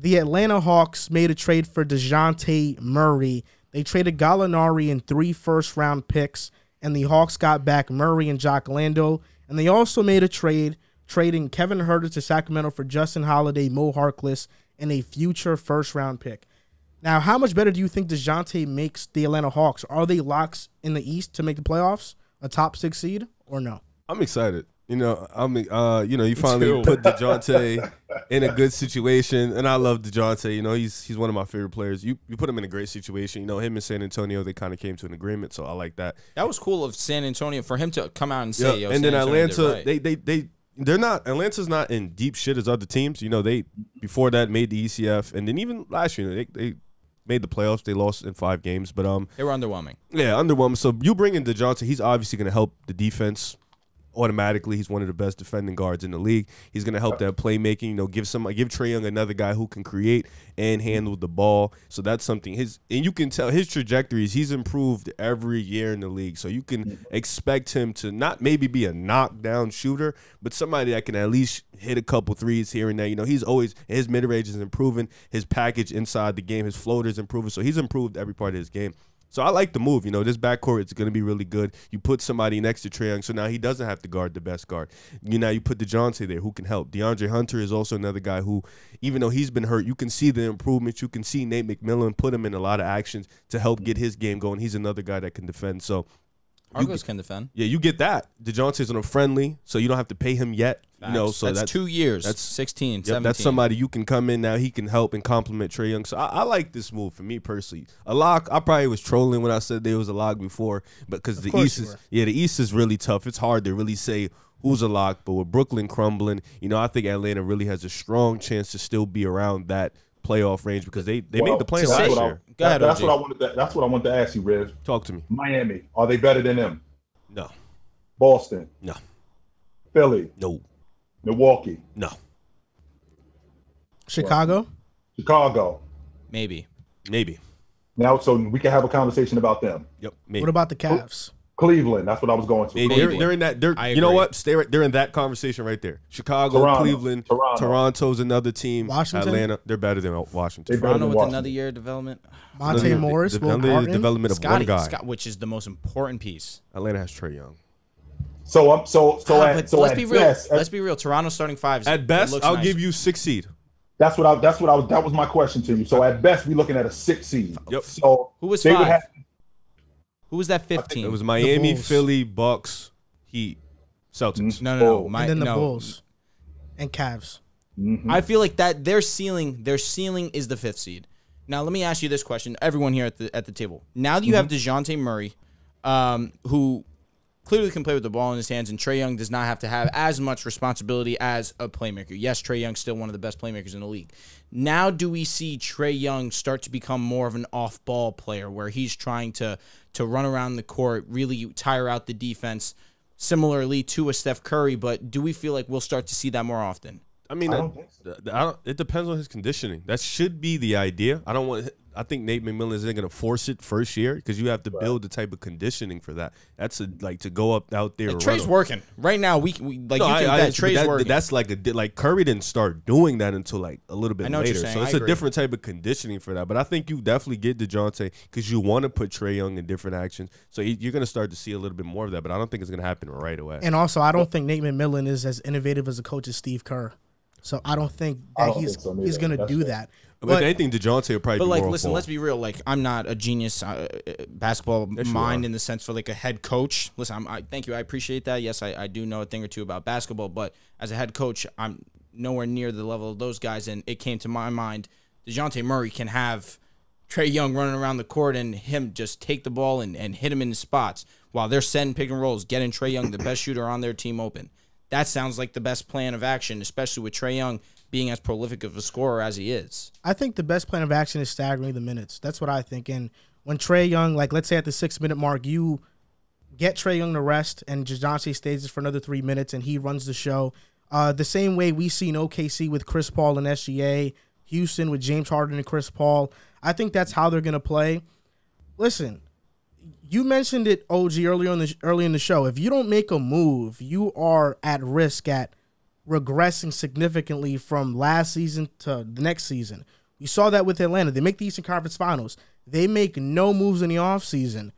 the Atlanta Hawks made a trade for Dejounte Murray. They traded Gallinari and 3 first-round picks, and the Hawks got back Murray and Jock Lando. And they also made a trade, trading Kevin Huerter to Sacramento for Justin Holiday, Mo Harkless, and a future first-round pick. Now, how much better do you think Dejounte makes the Atlanta Hawks? Are they locks in the East to make the playoffs, a top 6 seed, or no? I'm excited. You know, you finally put Dejounte in a good situation, and I love Dejounte. You know, he's one of my favorite players. You put him in a great situation. You know, him and San Antonio, they kind of came to an agreement, so I like that. That was cool of San Antonio for him to come out and say, yeah. Yo, and San then Antonio Atlanta, did right. they're not. Atlanta's not in deep shit as other teams. You know, they before that made the ECF, and then even last year they made the playoffs. They lost in 5 games, but they were underwhelming. Yeah, underwhelming. So you bring in Dejounte, he's obviously going to help the defense. Automatically, he's one of the best defending guards in the league. He's going to help that playmaking. You know, give Trae Young another guy who can create and handle the ball. So that's something. And you can tell his trajectories. He's improved every year in the league. So you can expect him to not maybe be a knockdown shooter, but somebody that can at least hit a couple threes here and there. You know, he's always his mid range is improving. His package inside the game, his floater is improving. So he's improved every part of his game. So I like the move. You know, this backcourt is going to be really good. You put somebody next to Trae Young, so now he doesn't have to guard the best guard. You put Dejounte there, who can help. DeAndre Hunter is also another guy who, even though he's been hurt, you can see the improvements. You can see Nate McMillan put him in a lot of actions to help get his game going. He's another guy that can defend. So Argos can defend. Yeah, you get that. Dejounte's on a friendly, so you don't have to pay him yet. You know, so that's 2 years. That's 16, 17. That's somebody you can come in now. He can help and complement Trae Young. So I like this move for me personally. A lock. I probably was trolling when I said there was a lock before, but because the East is really tough. It's hard to really say who's a lock. But with Brooklyn crumbling, you know, I think Atlanta really has a strong chance to still be around that playoff range because they made the play last year. Go ahead, that's what I wanted. That's what I wanted to ask you, Riv. Talk to me. Miami, are they better than them? No. Boston? No. Philly? No. Milwaukee? No. Chicago? Chicago? Maybe. Now, so we can have a conversation about them. Yep. Maybe. What about the Cavs? Cleveland. That's what I was going to. Maybe. They're in that. You know what? They're in that conversation right there. Chicago, Toronto, Cleveland, Toronto's another team. Washington? Atlanta. They're better than Washington. Toronto with another year of development. Monte Morris, another development of one guy, which is the most important piece. Atlanta has Trae Young. Let's be real. Let's be real. Toronto's starting 5. At best, I'll give you 6 seed. That was my question to you. So at best, we're looking at a 6 seed. Yep. So who was 5? Who was that 15? It was Miami, Philly, Bucks, Heat, Celtics. No. And then the Bulls and Cavs. I feel like that their ceiling is the 5th seed. Now let me ask you this question, everyone here at the table. Now that you have Dejounte Murray, who clearly can play with the ball in his hands, and Trae Young does not have to have as much responsibility as a playmaker. Yes, Trae Young's still one of the best playmakers in the league. Now do we see Trae Young start to become more of an off-ball player where he's trying to run around the court, really tire out the defense, similarly to a Steph Curry, but do we feel like we'll start to see that more often? I mean, it depends on his conditioning. That should be the idea. I think Nate McMillan isn't going to force it first year because you have to build the type of conditioning for that. That's to go out there. Trae's working right now. Trae's working. That's like Curry didn't start doing that until like a little bit later. So it's a different type of conditioning for that. But I think you definitely get Dejounte because you want to put Trae Young in different actions. So you're going to start to see a little bit more of that. But I don't think it's going to happen right away. And also, I don't think Nate McMillan is as innovative as a coach as Steve Kerr. So I don't think that he's going to do that. But I think Dejounte will probably be more. But listen, let's be real. Like, I'm not a genius basketball mind in the sense for like a head coach. Listen, thank you. I appreciate that. Yes, I do know a thing or two about basketball. But as a head coach, I'm nowhere near the level of those guys. And it came to my mind, Dejounte Murray can have Trae Young running around the court and him just take the ball and hit him in the spots while they're setting pick and rolls, getting Trae Young, the best shooter on their team, open. That sounds like the best plan of action, especially with Trae Young being as prolific of a scorer as he is. I think the best plan of action is staggering the minutes. That's what I think. And when Trae Young, like let's say at the 6-minute mark, you get Trae Young to rest and Dejounte stays for another 3 minutes and he runs the show. The same way we seen OKC with Chris Paul and SGA, Houston with James Harden and Chris Paul. I think that's how they're going to play. Listen, you mentioned it, OG, early in the show. If you don't make a move, you are at risk at regressing significantly from last season to the next season. We saw that with Atlanta. They make the Eastern Conference Finals. They make no moves in the offseason.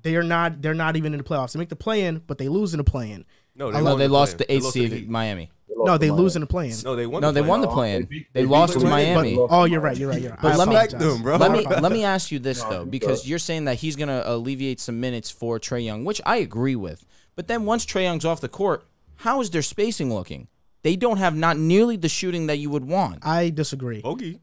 They're not even in the playoffs. They make the play-in, but they lose in the play-in. No, they lost the 8th seed to Miami. No, they lose in the play-in. No, they won. They won the play-in. They lost to Miami. Oh, you're right. But let me ask you this No, though, because you're saying that he's gonna alleviate some minutes for Trae Young, which I agree with. But then once Trae Young's off the court, how is their spacing looking? They don't have not nearly the shooting that you would want. I disagree. Bogey.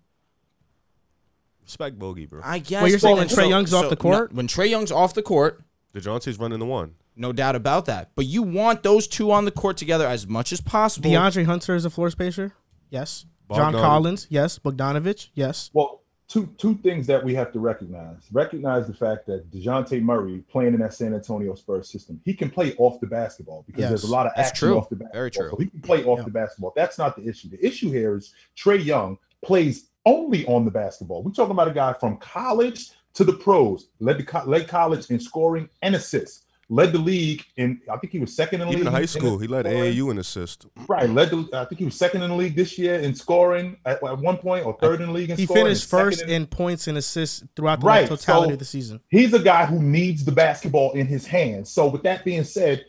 Respect Bogey, bro. I guess. Well, you're saying when Trae Young's off the court? When Trae Young's off the court, Dejounte's running the one. no doubt about that. But you want those two on the court together as much as possible. DeAndre Hunter is a floor spacer? Yes. John Collins? Yes. Bogdanovich? Yes. Well, two things that we have to recognize. Recognize the fact that Dejounte Murray playing in that San Antonio Spurs system, he can play off the basketball because there's a lot of action off the basketball. Very true. So he can play off the basketball. That's not the issue. The issue here is Trae Young plays only on the basketball. We're talking about a guy from college to the pros, led college in scoring and assists. Led the league in, I think he was second in the league. Even in high school, he led AAU in assists. Right, I think he was second in the league this year in scoring at one point, or third in the league in scoring. He finished first in points and assists throughout the totality of the season. He's a guy who needs the basketball in his hands. So with that being said,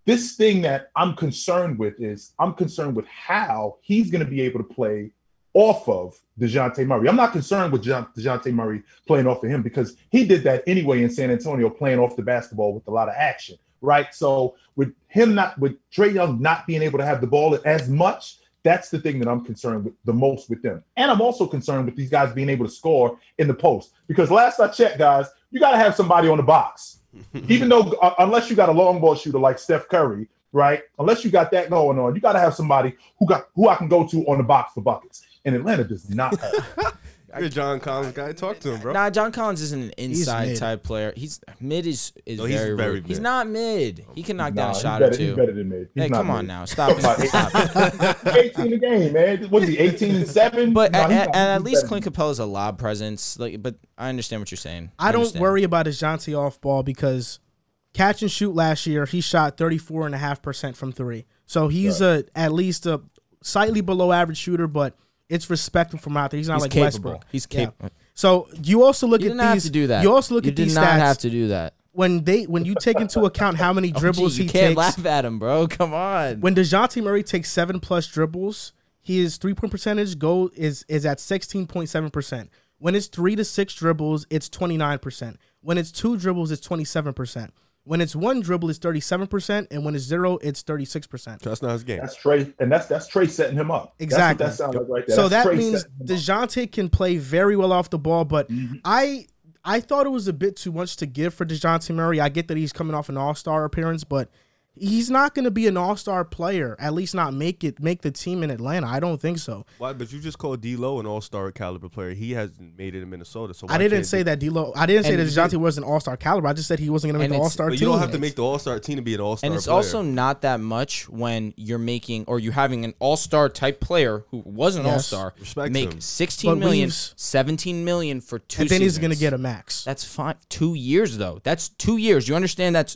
this thing that I'm concerned with how he's going to be able to play off of Dejounte Murray. I'm not concerned with Dejounte Murray playing off of him because he did that anyway in San Antonio, playing off the basketball with a lot of action, right? So with Trae Young not being able to have the ball as much, that's the thing that I'm concerned with the most with them. And I'm also concerned with these guys being able to score in the post because last I checked, guys, you got to have somebody on the box. Even though unless you got a long ball shooter like Steph Curry, right? Unless you got that going on, you got to have somebody who I can go to on the box for buckets. And Atlanta does not have. You're a John Collins guy. Talk to him, bro. Nah, John Collins isn't an inside type player. He's mid is No, very mid. He's not mid. He can knock down a shot or two. He's better than mid. Hey, come on now. Stop it. Stop. 18 a game, man. What is he, 18-7? But at least Clint Capella's a lob presence. But I understand what you're saying. I don't worry about his Dejounte off ball because catch and shoot last year, he shot 34.5% from three. So he's at least a slightly below average shooter, but it's respectable from out there. He's not like capable. Westbrook. He's capable. Yeah. So you also look at these. You didn't have to do that. You also look at these stats. You did not have to do that. When you take into account how many dribbles he takes. You can't laugh at him, bro. Come on. When Dejounte Murray takes 7+ dribbles, his 3-point percentage is at 16.7%. When it's 3 to 6 dribbles, it's 29%. When it's 2 dribbles, it's 27%. When it's 1 dribble, it's 37%, and when it's 0, it's 36%. That's not his game. That's Trae, and that's Trae setting him up. Exactly. That's what that sounds like right there. So that's that Trae means Dejounte can play very well off the ball, but I thought it was a bit too much to give for Dejounte Murray. I get that he's coming off an all-star appearance, but he's not going to be an all-star player, at least not make the team in Atlanta. I don't think so. Why? But you just called D'Lo an all-star caliber player. He hasn't made it in Minnesota. So I didn't say that D'Lo. I didn't say that Dejounte was an all-star caliber. I just said he wasn't going to make the all-star team. But you don't have to make the all-star team to be an all-star player. And it's also not that much when you're making or you're having an all-star type player who was an all-star make $16 million, $17 million for 2 seasons. And then he's going to get a max. That's fine. 2 years, though. That's 2 years. You understand that's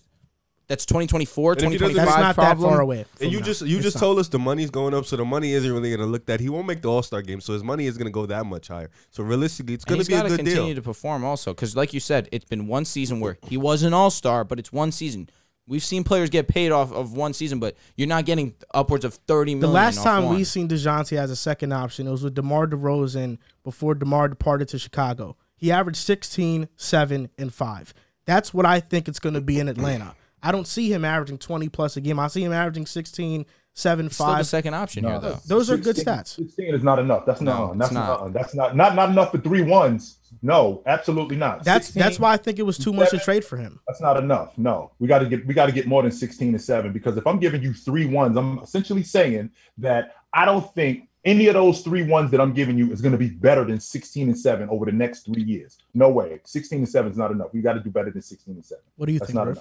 2024, 2025 That's not problem. that far away. And you just told us the money's going up, so the money isn't really going to look that. He won't make the All-Star game, so his money is going to go that much higher. So realistically, it's going to be a good deal. He's got to continue to perform also, because like you said, it's been one season where he was an All-Star, but it's one season. We've seen players get paid off of one season, but you're not getting upwards of $30 million. The last time we seen Dejounte as a second option, it was with DeMar DeRozan before DeMar departed to Chicago. He averaged 16, 7, and 5. That's what I think it's going to be in Atlanta. I don't see him averaging 20+ a game. I see him averaging 16, 7, 5. Still the second option here, though. Those are good stats. 16 is not enough. That's not enough for 3 1s. No, absolutely not. That's why I think it was too much to trade for him. That's not enough. No, we got to get more than 16 and 7, because if I'm giving you 3 1s, I'm essentially saying that I don't think any of those 3 1s that I'm giving you is going to be better than 16 and 7 over the next 3 years. No way. 16 and 7 is not enough. We got to do better than 16 and 7. What do you think, Griff?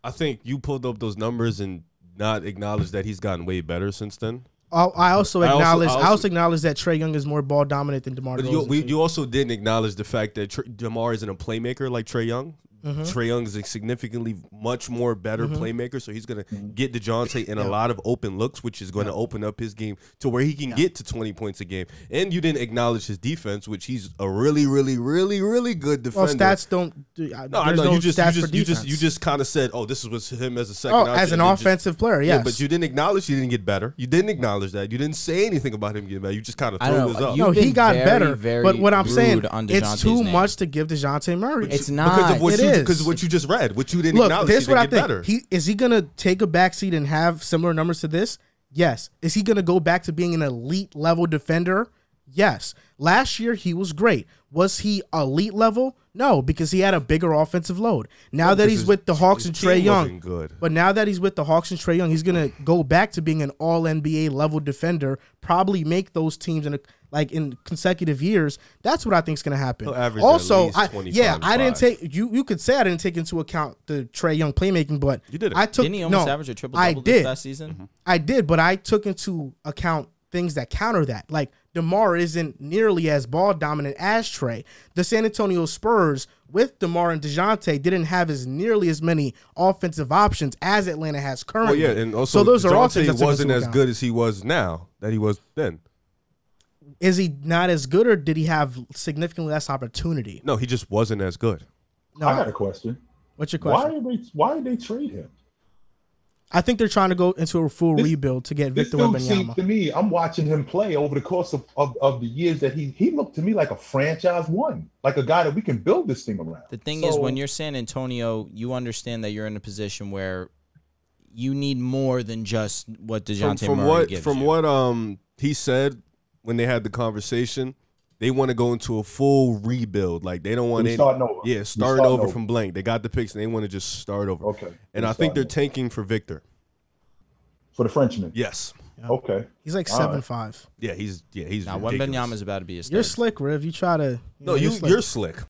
I think you pulled up those numbers and not acknowledged that he's gotten way better since then. I also acknowledge that Trae Young is more ball dominant than DeMar DeRozan. You also didn't acknowledge the fact that DeMar isn't a playmaker like Trae Young. Trae Young is a significantly much more better playmaker, so he's going to get Dejounte in a lot of open looks, which is going to open up his game to where he can get to 20 points a game. And you didn't acknowledge his defense, which he's a really, really, really, really good defender. Well, stats don't. No, I know you just kind of said, "Oh, this was him as a second." Oh, as an offensive player, yes. Yeah, but you didn't acknowledge he didn't get better. You didn't acknowledge that. You didn't say anything about him getting better. You just kind of threw this up. No, he got better. Very but what I'm saying, it's too much to give Dejounte Murray. It's not. Because of what you just read, what you didn't acknowledge. This is what I think. Better. Is he gonna take a backseat and have similar numbers to this? Yes. Is he gonna go back to being an elite level defender? Yes. Last year he was great. Was he elite level? No, because he had a bigger offensive load. Now that he's with the Hawks and Trae Young, but now that he's with the Hawks and Trae Young, he's gonna go back to being an All NBA level defender. Probably make those teams in consecutive years. That's what I think is gonna happen. Also, I didn't take you could say I didn't take into account the Trae Young playmaking, but you did. Didn't he almost average a triple-double this last season? I did, but I took into account things that counter that. Like DeMar isn't nearly as ball dominant as Trae. The San Antonio Spurs with DeMar and Dejounte didn't have nearly as many offensive options as Atlanta has currently. Well, yeah, and also so those are all things that wasn't as good as he was now that he was then. Is he not as good, or did he have significantly less opportunity? No, he just wasn't as good. No, I got a question. What's your question? Why did they trade him? I think they're trying to go into a full rebuild to get Victor Wembanyama. To me, I'm watching him play over the course of the years that he looked to me like a franchise one, like a guy that we can build this thing around. The thing is, when you're San Antonio, you understand that you're in a position where you need more than just what Dejounte Murray gives you. From what he said when they had the conversation, they want to go into a full rebuild. Like they don't want any starting over. Yeah, starting over from blank. They got the picks and they want to just start over. Okay. And I think they're tanking for Victor. For the Frenchman. Yes. Yeah. Okay. He's like 7'5". Yeah, he's now Wembanyama is about to be a stud. You're slick, Riv. You try to you're slick.